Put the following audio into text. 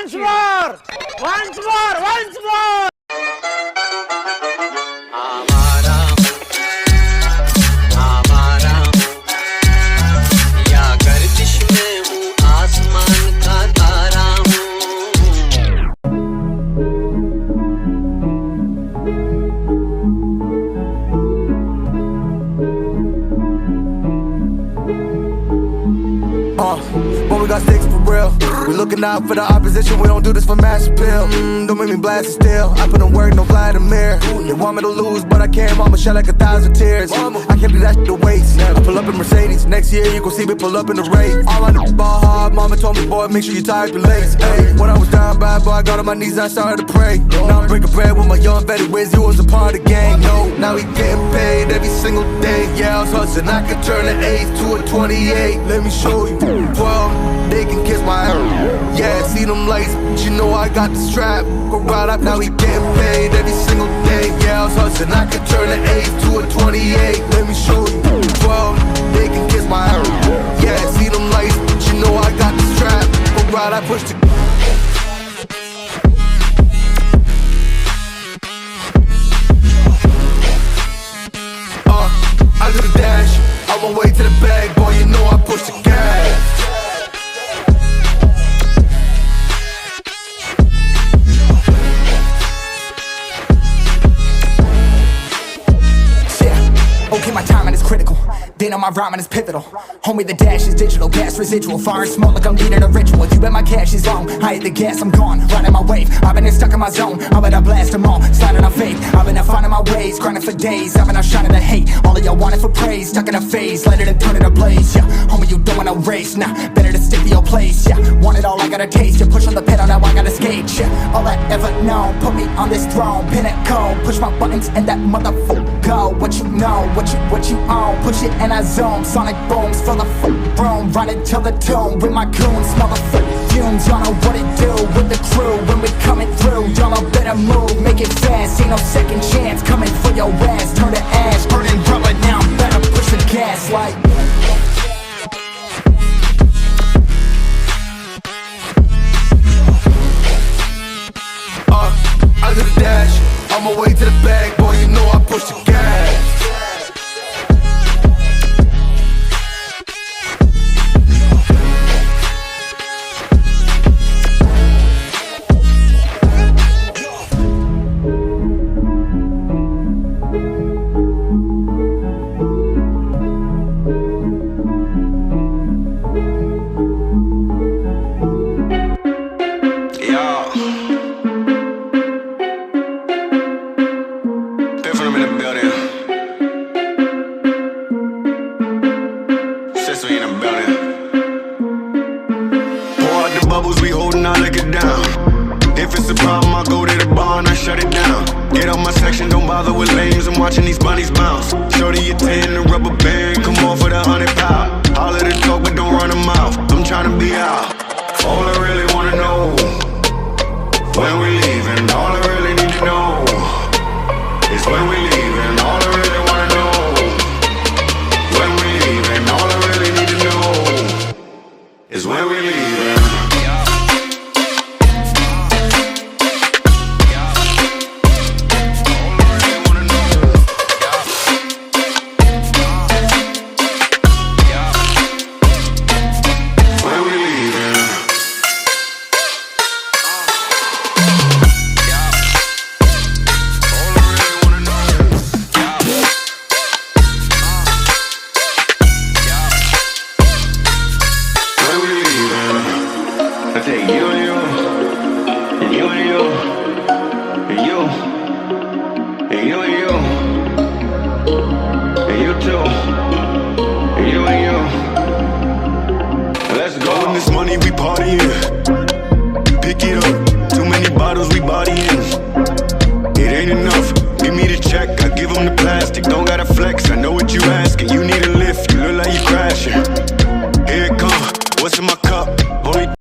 Once more! Once more! Once more! आवारा आवारा या गर्दिश में हूँ आसमान का तारा हूँ When we got sticks for real, we looking out for the opposition. We don't do this for mass appeal. Don't make me blast it still. I put in work, no Vladimir. They want me to lose, but I can't. Mama shed like 1,000 tears. I can't do that shit to waste. I pull up in Mercedes. Next year you gon' see me pull up in the race. All I know ball hard. Mama told me, boy, make sure you tie up your legs. Hey, when I was down bad, boy, I got on my knees and I started to pray. Now I'm breaking bread with my young vetted Wiz. He was a part of the gang. No, now he getting paid every single day. Yeah, I was hustling. I could turn an 8 to a 28. Let me show you. 12, they can kiss my ass. Yeah, see them lights, but you know I got the strap. Go right up, now he getting paid every single day. Yeah, I was hustling, I could turn an 8 to a 28. Let me show you. 12, they can kiss my ass. Yeah, see them lights, but you know I got the strap. Go right, I push the. I do the dash, on my way to the bag, boy, you know I push the gas. Okay, my timing is critical. Then on my rhyming is pivotal. Homie, the dash is digital, gas residual. Fire and smoke like I'm leading a ritual. You bet my cash is long. I hit the gas, I'm gone. Riding my wave. I've been stuck in my zone. I bet I blast them all. Sliding on faith. I've been finding my ways. Grinding for days. I've been shining the hate. All of y'all wanted for praise. Stuck in a phase. Let it and turn it a blaze. Yeah, homie, you don't want no race. Nah, better to stick to your place. Yeah, want it all, I gotta taste. You push on the pedal, now I gotta skate. Yeah, all I ever known. Put me on this throne. Pinnacle. Push my buttons and that motherfucker go. What you know, what you own. Push it and I zone. Sonic booms for the room. Run it till the tomb with my goons. Smell the fumes. Y'all know what it do with the crew when we coming through. Y'all know better move, make it fast. Ain't no second chance coming for your ass. Turn to ash, burning rubber. Now better push the gas like. I do the dash, on my way to the bag, boy, you know I push the gas. What's in my